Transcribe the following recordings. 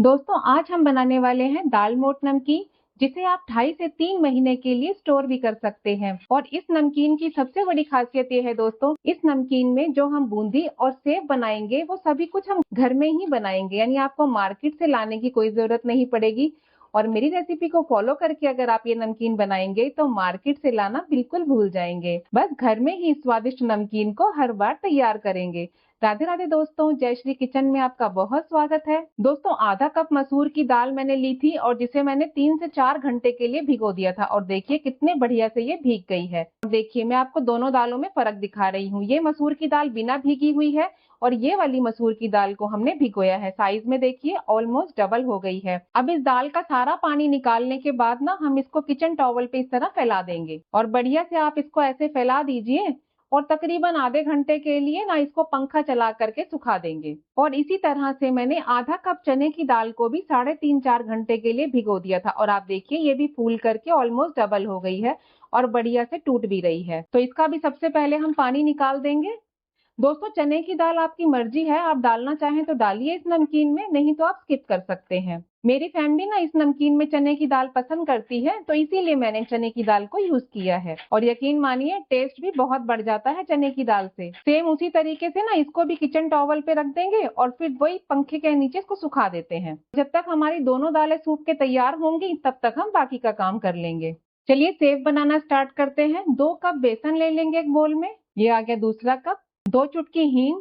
दोस्तों आज हम बनाने वाले हैं दाल मोठ नमकीन, जिसे आप 2.5 से 3 महीने के लिए स्टोर भी कर सकते हैं। और इस नमकीन की सबसे बड़ी खासियत ये है दोस्तों, इस नमकीन में जो हम बूंदी और सेव बनाएंगे वो सभी कुछ हम घर में ही बनाएंगे, यानी आपको मार्केट से लाने की कोई जरूरत नहीं पड़ेगी। और मेरी रेसिपी को फॉलो करके अगर आप ये नमकीन बनाएंगे तो मार्केट से लाना बिल्कुल भूल जाएंगे। बस घर में ही स्वादिष्ट नमकीन को हर बार तैयार करेंगे। राधे राधे दोस्तों, जय श्री किचन में आपका बहुत स्वागत है। दोस्तों आधा कप मसूर की दाल मैंने ली थी और जिसे मैंने 3 से 4 घंटे के लिए भिगो दिया था और देखिए कितने बढ़िया से ये भीग गई है। देखिए मैं आपको दोनों दालों में फर्क दिखा रही हूँ। ये मसूर की दाल बिना भीगी हुई है और ये वाली मसूर की दाल को हमने भिगोया है। साइज में देखिए ऑलमोस्ट डबल हो गई है। अब इस दाल का सारा पानी निकालने के बाद ना हम इसको किचन टॉवल पे इस तरह फैला देंगे और बढ़िया से आप इसको ऐसे फैला दीजिए और तकरीबन आधे घंटे के लिए ना इसको पंखा चला करके सुखा देंगे। और इसी तरह से मैंने आधा कप चने की दाल को भी 3.5-4 घंटे के लिए भिगो दिया था और आप देखिए ये भी फूल करके ऑलमोस्ट डबल हो गई है और बढ़िया से टूट भी रही है। तो इसका भी सबसे पहले हम पानी निकाल देंगे। दोस्तों चने की दाल आपकी मर्जी है, आप डालना चाहें तो डालिए इस नमकीन में, नहीं तो आप स्किप कर सकते हैं। मेरी फैमिली ना इस नमकीन में चने की दाल पसंद करती है, तो इसीलिए मैंने चने की दाल को यूज किया है और यकीन मानिए टेस्ट भी बहुत बढ़ जाता है चने की दाल से। सेम उसी तरीके से ना इसको भी किचन टॉवल पे रख देंगे और फिर वही पंखे के नीचे इसको सुखा देते हैं। जब तक हमारी दोनों दालें सूख के तैयार होंगी तब तक हम बाकी का काम कर लेंगे। चलिए सेव बनाना स्टार्ट करते हैं। 2 कप बेसन ले लेंगे एक बोल में। ये आ गया दूसरा कप। 2 चुटकी हींग,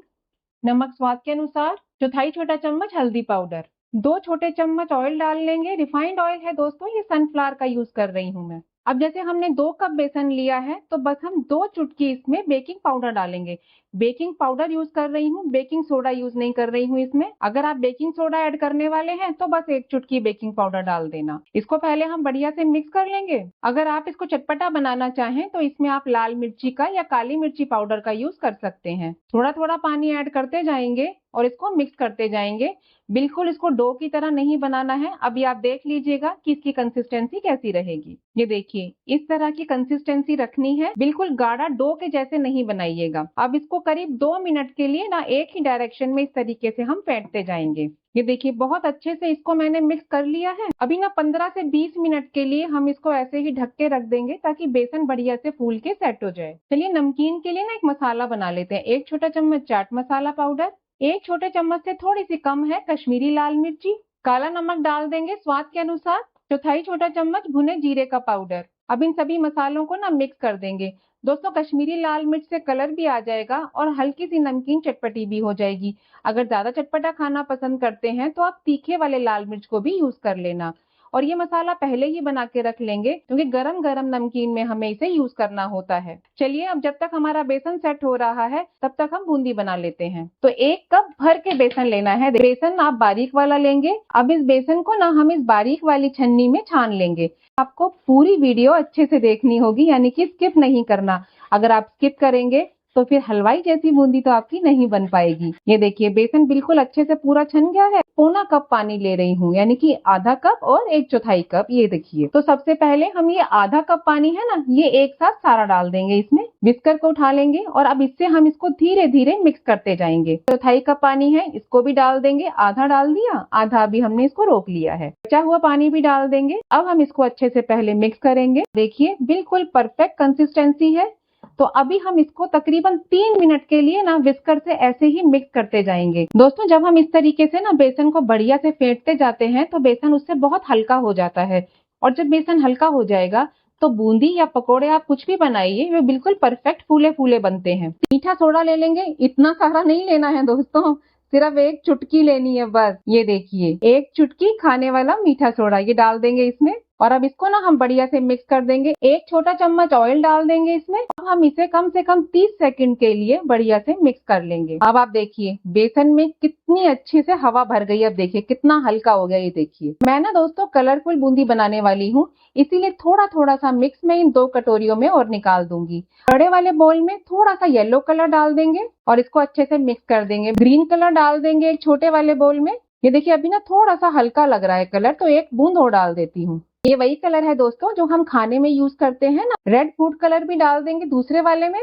नमक स्वाद के अनुसार, चौथाई छोटा चम्मच हल्दी पाउडर, 2 छोटे चम्मच ऑयल डाल लेंगे। रिफाइंड ऑयल है दोस्तों, ये सनफ्लावर का यूज कर रही हूँ मैं। अब जैसे हमने 2 कप बेसन लिया है तो बस हम 2 चुटकी इसमें बेकिंग पाउडर डालेंगे। बेकिंग पाउडर यूज कर रही हूँ, बेकिंग सोडा यूज नहीं कर रही हूँ इसमें। अगर आप बेकिंग सोडा ऐड करने वाले हैं तो बस 1 चुटकी बेकिंग पाउडर डाल देना। इसको पहले हम बढ़िया से मिक्स कर लेंगे। अगर आप इसको चटपटा बनाना चाहें तो इसमें आप लाल मिर्ची का या काली मिर्ची पाउडर का यूज कर सकते हैं। थोड़ा थोड़ा पानी ऐड करते जाएंगे और इसको मिक्स करते जाएंगे। बिल्कुल इसको डो की तरह नहीं बनाना है। अभी आप देख लीजिएगा कि इसकी कंसिस्टेंसी कैसी रहेगी। ये देखिए इस तरह की कंसिस्टेंसी रखनी है, बिल्कुल गाढ़ा डो के जैसे नहीं बनाइएगा। अब इसको करीब 2 मिनट के लिए ना एक ही डायरेक्शन में इस तरीके से हम फेंटते जाएंगे। ये देखिए बहुत अच्छे से इसको मैंने मिक्स कर लिया है। अभी ना 15 से 20 मिनट के लिए हम इसको ऐसे ही ढक के रख देंगे ताकि बेसन बढ़िया से फूल के सेट हो जाए। चलिए नमकीन के लिए ना एक मसाला बना लेते हैं। 1 छोटा चम्मच चाट मसाला पाउडर, 1 छोटे चम्मच से थोड़ी सी कम है कश्मीरी लाल मिर्ची, काला नमक डाल देंगे स्वाद के अनुसार, चौथाई छोटा चम्मच भुने जीरे का पाउडर। अब इन सभी मसालों को ना मिक्स कर देंगे। दोस्तों कश्मीरी लाल मिर्च से कलर भी आ जाएगा और हल्की सी नमकीन चटपटी भी हो जाएगी। अगर ज्यादा चटपटा खाना पसंद करते हैं तो आप तीखे वाले लाल मिर्च को भी यूज कर लेना। और ये मसाला पहले ही बना के रख लेंगे क्योंकि गरम गरम नमकीन में हमें इसे यूज करना होता है। चलिए अब जब तक हमारा बेसन सेट हो रहा है तब तक हम बूंदी बना लेते हैं। तो 1 कप भर के बेसन लेना है। बेसन आप बारीक वाला लेंगे। अब इस बेसन को ना हम इस बारीक वाली छन्नी में छान लेंगे। आपको पूरी वीडियो अच्छे से देखनी होगी, यानी कि स्किप नहीं करना। अगर आप स्किप करेंगे तो फिर हलवाई जैसी बूंदी तो आपकी नहीं बन पाएगी। ये देखिए बेसन बिल्कुल अच्छे से पूरा छन गया है। पौना कप पानी ले रही हूँ, यानी कि आधा कप और 1/4 कप। ये देखिए तो सबसे पहले हम ये आधा कप पानी है ना, ये एक साथ सारा डाल देंगे इसमें। विस्कर को उठा लेंगे और अब इससे हम इसको धीरे धीरे मिक्स करते जाएंगे। 1/4 कप पानी है, इसको भी डाल देंगे। आधा डाल दिया, आधा अभी हमने इसको रोक लिया है। बचा हुआ पानी भी डाल देंगे। अब हम इसको अच्छे से पहले मिक्स करेंगे। देखिए बिल्कुल परफेक्ट कंसिस्टेंसी है। तो अभी हम इसको तकरीबन 3 मिनट के लिए ना विस्कर से ऐसे ही मिक्स करते जाएंगे। दोस्तों जब हम इस तरीके से ना बेसन को बढ़िया से फेंटते जाते हैं तो बेसन उससे बहुत हल्का हो जाता है और जब बेसन हल्का हो जाएगा तो बूंदी या पकोड़े आप कुछ भी बनाइए वे बिल्कुल परफेक्ट फूले फूले बनते हैं। मीठा सोडा ले लेंगे। इतना सारा नहीं लेना है दोस्तों, सिर्फ 1 चुटकी लेनी है बस। ये देखिए 1 चुटकी खाने वाला मीठा सोडा ये डाल देंगे इसमें और अब इसको ना हम बढ़िया से मिक्स कर देंगे। 1 छोटा चम्मच ऑयल डाल देंगे इसमें। अब हम इसे कम से कम 30 सेकंड के लिए बढ़िया से मिक्स कर लेंगे। अब आप देखिए बेसन में कितनी अच्छी से हवा भर गई। अब देखिए कितना हल्का हो गया। ये देखिए मैं ना दोस्तों कलरफुल बूंदी बनाने वाली हूँ, इसीलिए थोड़ा थोड़ा सा मिक्स में इन 2 कटोरियों में और निकाल दूंगी। बड़े वाले बोल में थोड़ा सा येलो कलर डाल देंगे और इसको अच्छे से मिक्स कर देंगे। ग्रीन कलर डाल देंगे एक छोटे वाले बोल में। ये देखिए अभी ना थोड़ा सा हल्का लग रहा है कलर, तो 1 बूंद और डाल देती हूँ। ये वही कलर है दोस्तों जो हम खाने में यूज करते हैं ना। रेड फूड कलर भी डाल देंगे दूसरे वाले में।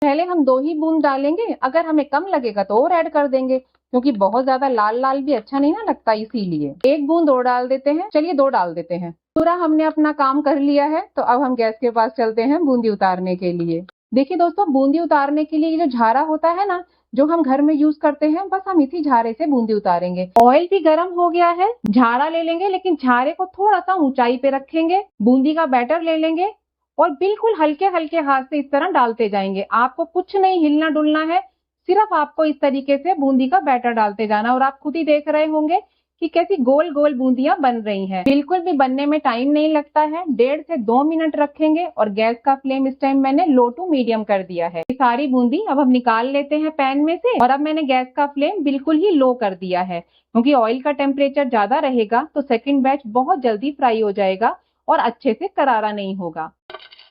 पहले हम 2 ही बूंद डालेंगे, अगर हमें कम लगेगा तो और ऐड कर देंगे। क्योंकि बहुत ज्यादा लाल लाल भी अच्छा नहीं ना लगता, इसीलिए 1 बूंद और डाल देते हैं। चलिए 2 डाल देते हैं। पूरा हमने अपना काम कर लिया है, तो अब हम गैस के पास चलते हैं बूंदी उतारने के लिए। देखिए दोस्तों, बूंदी उतारने के लिए ये जो झारा होता है ना, जो हम घर में यूज करते हैं, बस हम इसी झारे से बूंदी उतारेंगे। ऑयल भी गर्म हो गया है, झारा ले लेंगे, लेकिन झारे को थोड़ा सा ऊंचाई पे रखेंगे। बूंदी का बैटर ले लेंगे और बिल्कुल हल्के हल्के हाथ से इस तरह डालते जाएंगे। आपको कुछ नहीं हिलना डुलना है, सिर्फ आपको इस तरीके से बूंदी का बैटर डालते जाना। और आप खुद ही देख रहे होंगे कि कैसी गोल गोल बूंदियां बन रही हैं। बिल्कुल भी बनने में टाइम नहीं लगता है। 1.5 से 2 मिनट रखेंगे और गैस का फ्लेम इस टाइम मैंने लो टू मीडियम कर दिया है। ये सारी बूंदी अब हम निकाल लेते हैं पैन में से। और अब मैंने गैस का फ्लेम बिल्कुल ही लो कर दिया है, क्योंकि ऑयल का टेम्परेचर ज्यादा रहेगा तो सेकेंड बैच बहुत जल्दी फ्राई हो जाएगा और अच्छे से करारा नहीं होगा।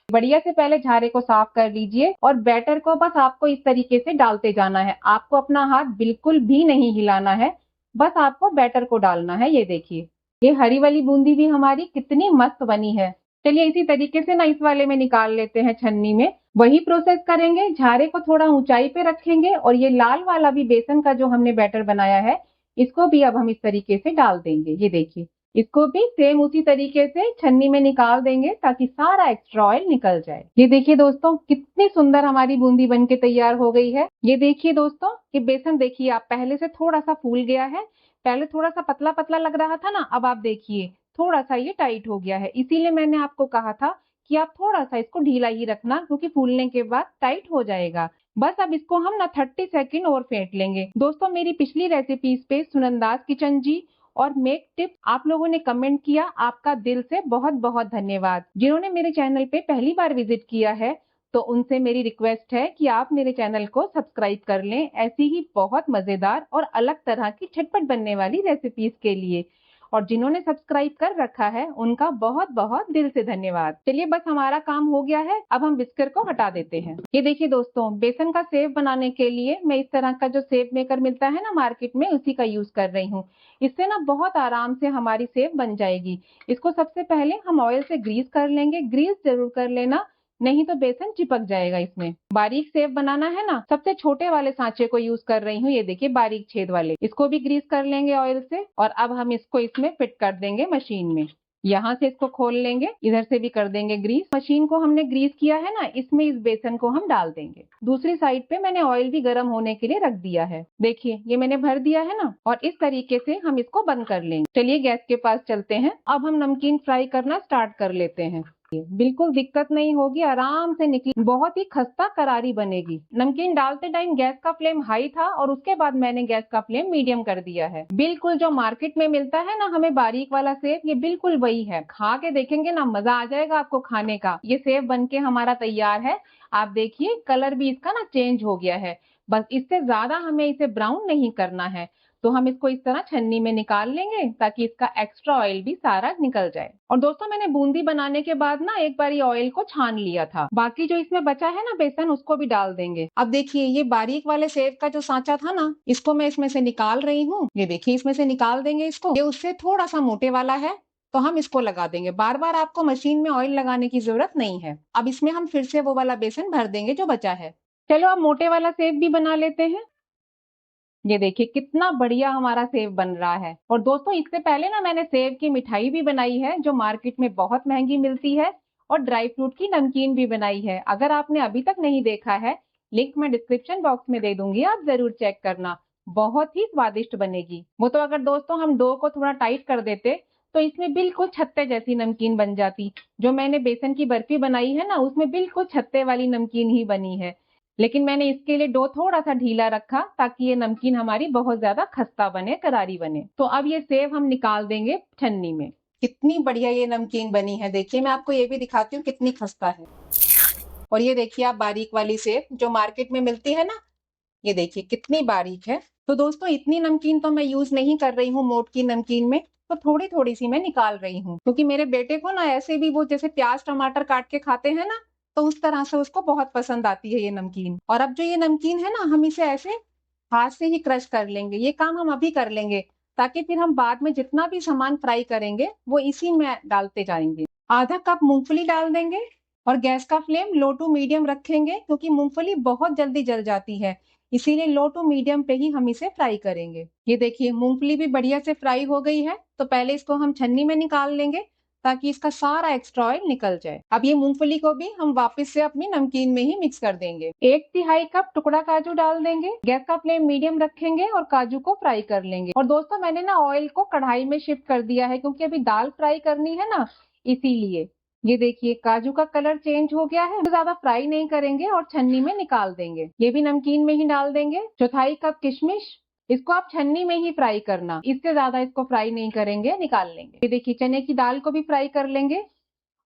बढ़िया से पहले झारे को साफ कर लीजिए और बैटर को बस आपको इस तरीके से डालते जाना है। आपको अपना हाथ बिल्कुल भी नहीं हिलाना है, बस आपको बैटर को डालना है। ये देखिए, ये हरी वाली बूंदी भी हमारी कितनी मस्त बनी है। चलिए इसी तरीके से ना इस वाले में निकाल लेते हैं छन्नी में। वही प्रोसेस करेंगे, झारे को थोड़ा ऊंचाई पे रखेंगे और ये लाल वाला भी बेसन का जो हमने बैटर बनाया है, इसको भी अब हम इस तरीके से डाल देंगे। ये देखिए, इसको भी सेम उसी तरीके से छन्नी में निकाल देंगे ताकि सारा एक्स्ट्रा ऑयल निकल जाए। ये देखिए दोस्तों, कितनी सुंदर हमारी बूंदी बनके तैयार हो गई है। ये देखिए दोस्तों, ये बेसन देखिए आप, पहले से थोड़ा सा फूल गया है। पहले थोड़ा सा पतला पतला लग रहा था ना, अब आप देखिए थोड़ा सा ये टाइट हो गया है। इसीलिए मैंने आपको कहा था कि आप थोड़ा सा इसको ढीला ही रखना, क्योंकि फूलने के बाद टाइट हो जाएगा। बस अब इसको हम ना 30 सेकंड और फेंट लेंगे। दोस्तों, मेरी पिछली रेसिपीज पे सुनंदास किचन जी और मेक टिप आप लोगों ने कमेंट किया, आपका दिल से बहुत बहुत धन्यवाद। जिन्होंने मेरे चैनल पे पहली बार विजिट किया है, तो उनसे मेरी रिक्वेस्ट है कि आप मेरे चैनल को सब्सक्राइब कर लें, ऐसी ही बहुत मजेदार और अलग तरह की झटपट बनने वाली रेसिपीज के लिए। और जिन्होंने सब्सक्राइब कर रखा है, उनका बहुत बहुत दिल से धन्यवाद। चलिए बस हमारा काम हो गया है, अब हम बिस्किट को हटा देते हैं। ये देखिए दोस्तों, बेसन का सेव बनाने के लिए मैं इस तरह का जो सेव मेकर मिलता है ना मार्केट में, उसी का यूज कर रही हूँ। इससे ना बहुत आराम से हमारी सेव बन जाएगी। इसको सबसे पहले हम ऑयल से ग्रीस कर लेंगे। ग्रीस जरूर कर लेना, नहीं तो बेसन चिपक जाएगा इसमें। बारीक सेव बनाना है ना, सबसे छोटे वाले सांचे को यूज कर रही हूँ। ये देखिए, बारीक छेद वाले, इसको भी ग्रीस कर लेंगे ऑयल से। और अब हम इसको इसमें फिट कर देंगे मशीन में। यहाँ से इसको खोल लेंगे, इधर से भी कर देंगे ग्रीस। मशीन को हमने ग्रीस किया है ना, इसमें इस बेसन को हम डाल देंगे। दूसरी साइड पे मैंने ऑयल भी गर्म होने के लिए रख दिया है। देखिए, ये मैंने भर दिया है ना, और इस तरीके से हम इसको बंद कर लेंगे। चलिए गैस के पास चलते हैं। अब हम नमकीन फ्राई करना स्टार्ट कर लेते हैं। बिल्कुल दिक्कत नहीं होगी, आराम से निकली, बहुत ही खस्ता करारी बनेगी। नमकीन डालते टाइम गैस का फ्लेम हाई था और उसके बाद मैंने गैस का फ्लेम मीडियम कर दिया है। बिल्कुल जो मार्केट में मिलता है ना हमें बारीक वाला सेव, ये बिल्कुल वही है। खा के देखेंगे ना, मजा आ जाएगा आपको खाने का। ये सेव बनके हमारा तैयार है। आप देखिए, कलर भी इसका ना चेंज हो गया है। बस इससे ज्यादा हमें इसे ब्राउन नहीं करना है। तो हम इसको इस तरह छन्नी में निकाल लेंगे ताकि इसका एक्स्ट्रा ऑयल भी सारा निकल जाए। और दोस्तों, मैंने बूंदी बनाने के बाद ना एक बार ये ऑयल को छान लिया था। बाकी जो इसमें बचा है ना बेसन, उसको भी डाल देंगे। अब देखिए, ये बारीक वाले सेव का जो सांचा था ना, इसको मैं इसमें से निकाल रही हूँ। ये देखिए, इसमें से निकाल देंगे इसको। ये उससे थोड़ा सा मोटे वाला है, तो हम इसको लगा देंगे। बार बार आपको मशीन में ऑयल लगाने की जरूरत नहीं है। अब इसमें हम फिर से वो वाला बेसन भर देंगे जो बचा है। चलो अब मोटे वाला सेव भी बना लेते हैं। ये देखिए, कितना बढ़िया हमारा सेव बन रहा है। और दोस्तों, इससे पहले ना मैंने सेव की मिठाई भी बनाई है, जो मार्केट में बहुत महंगी मिलती है। और ड्राई फ्रूट की नमकीन भी बनाई है। अगर आपने अभी तक नहीं देखा है, लिंक मैं डिस्क्रिप्शन बॉक्स में दे दूंगी, आप जरूर चेक करना। बहुत ही स्वादिष्ट बनेगी वो तो। अगर दोस्तों हम डो को थोड़ा टाइट कर देते, तो इसमें बिल्कुल छत्ते जैसी नमकीन बन जाती। जो मैंने बेसन की बर्फी बनाई है ना, उसमें बिल्कुल छत्ते वाली नमकीन ही बनी है। लेकिन मैंने इसके लिए डो थोड़ा सा ढीला रखा, ताकि ये नमकीन हमारी बहुत ज्यादा खस्ता बने, करारी बने। तो अब ये सेव हम निकाल देंगे छन्नी में। कितनी बढ़िया ये नमकीन बनी है। देखिए, मैं आपको ये भी दिखाती हूँ कितनी खस्ता है। और ये देखिए आप, बारीक वाली सेव जो मार्केट में मिलती है ना, ये देखिए कितनी बारीक है। तो दोस्तों, इतनी नमकीन तो मैं यूज नहीं कर रही हूँ मोट की नमकीन में, तो थोड़ी थोड़ी सी मैं निकाल रही हूँ। क्योंकि मेरे बेटे को ना ऐसे भी वो जैसे प्याज टमाटर काट के खाते हैं ना, तो उस तरह से उसको बहुत पसंद आती है ये नमकीन। और अब जो ये नमकीन है ना, हम इसे ऐसे हाथ से ही क्रश कर लेंगे। ये काम हम अभी कर लेंगे, ताकि फिर हम बाद में जितना भी सामान फ्राई करेंगे वो इसी में डालते जाएंगे। आधा कप मूंगफली डाल देंगे और गैस का फ्लेम लो टू मीडियम रखेंगे, क्योंकि मूंगफली बहुत जल्दी जल जाती है। इसीलिए लो टू मीडियम पे ही हम इसे फ्राई करेंगे। ये देखिए मूंगफली भी बढ़िया से फ्राई हो गई है, तो पहले इसको हम छन्नी में निकाल लेंगे ताकि इसका सारा एक्स्ट्रा ऑयल निकल जाए। अब ये मूंगफली को भी हम वापस से अपनी नमकीन में ही मिक्स कर देंगे। 1/3 कप टुकड़ा काजू डाल देंगे। गैस का फ्लेम मीडियम रखेंगे और काजू को फ्राई कर लेंगे। और दोस्तों मैंने ना ऑयल को कढ़ाई में शिफ्ट कर दिया है क्योंकि अभी दाल फ्राई करनी है ना, इसीलिए। ये देखिए काजू का कलर चेंज हो गया है, तो ज्यादा फ्राई नहीं करेंगे और छन्नी में निकाल देंगे। ये भी नमकीन में ही डाल देंगे। 1/4 कप किशमिश, इसको आप छन्नी में ही फ्राई करना, इससे ज्यादा इसको फ्राई नहीं करेंगे, निकाल लेंगे। ये देखिए चने की दाल को भी फ्राई कर लेंगे।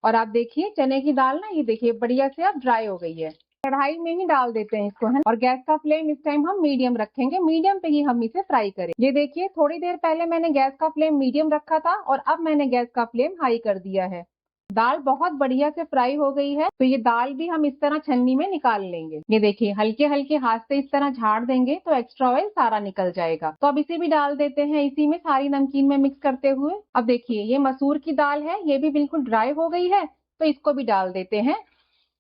और आप देखिए चने की दाल ना, ये देखिए बढ़िया से अब ड्राई हो गई है। कढ़ाई में ही डाल देते हैं इसको, है। और गैस का फ्लेम इस टाइम हम मीडियम रखेंगे, मीडियम पे ही हम इसे फ्राई करें। ये देखिए थोड़ी देर पहले मैंने गैस का फ्लेम मीडियम रखा था और अब मैंने गैस का फ्लेम हाई कर दिया है। दाल बहुत बढ़िया से फ्राई हो गई है, तो ये दाल भी हम इस तरह छन्नी में निकाल लेंगे। ये देखिए हल्के हल्के हाथ से इस तरह झाड़ देंगे तो एक्स्ट्रा ऑयल सारा निकल जाएगा। तो अब इसे भी डाल देते हैं इसी में, सारी नमकीन में मिक्स करते हुए। अब देखिए ये मसूर की दाल है, ये भी बिल्कुल ड्राई हो गई है, तो इसको भी डाल देते हैं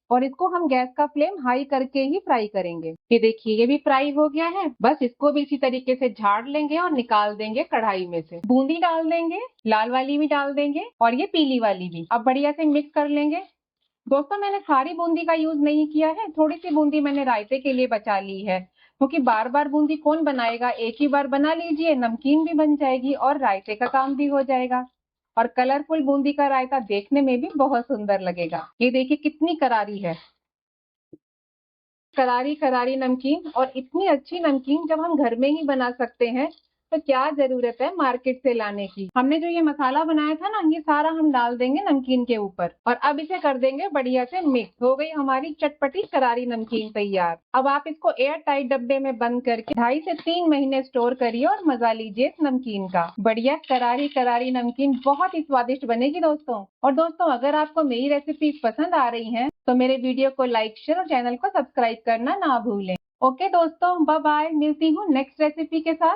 और इसको हम गैस का फ्लेम हाई करके ही फ्राई करेंगे। ये देखिए ये भी फ्राई हो गया है, बस इसको भी इसी तरीके से झाड़ लेंगे और निकाल देंगे कढ़ाई में से। बूंदी डाल देंगे, लाल वाली भी डाल देंगे और ये पीली वाली भी। अब बढ़िया से मिक्स कर लेंगे। दोस्तों मैंने सारी बूंदी का यूज नहीं किया है, थोड़ी सी बूंदी मैंने रायते के लिए बचा ली है, क्योंकि बार बार बूंदी कौन बनाएगा, एक ही बार बना लीजिए, नमकीन भी बन जाएगी और रायते का काम भी हो जाएगा। और कलरफुल बूंदी का रायता देखने में भी बहुत सुंदर लगेगा। ये देखिए कितनी करारी है, करारी करारी नमकीन। और इतनी अच्छी नमकीन जब हम घर में ही बना सकते हैं तो क्या जरूरत है मार्केट से लाने की। हमने जो ये मसाला बनाया था ना, ये सारा हम डाल देंगे नमकीन के ऊपर और अब इसे कर देंगे बढ़िया से मिक्स। हो गई हमारी चटपटी करारी नमकीन तैयार। अब आप इसको एयर टाइट डब्बे में बंद करके 2.5 से 3 महीने स्टोर करिए और मजा लीजिए इस नमकीन का। बढ़िया करारी करारी नमकीन बहुत ही स्वादिष्ट बनेगी दोस्तों। और दोस्तों अगर आपको मेरी रेसिपी पसंद आ रही है तो मेरे वीडियो को लाइक शेयर और चैनल को सब्सक्राइब करना ना भूलें। ओके दोस्तों, बाय बाय, मिलती हूँ नेक्स्ट रेसिपी के साथ।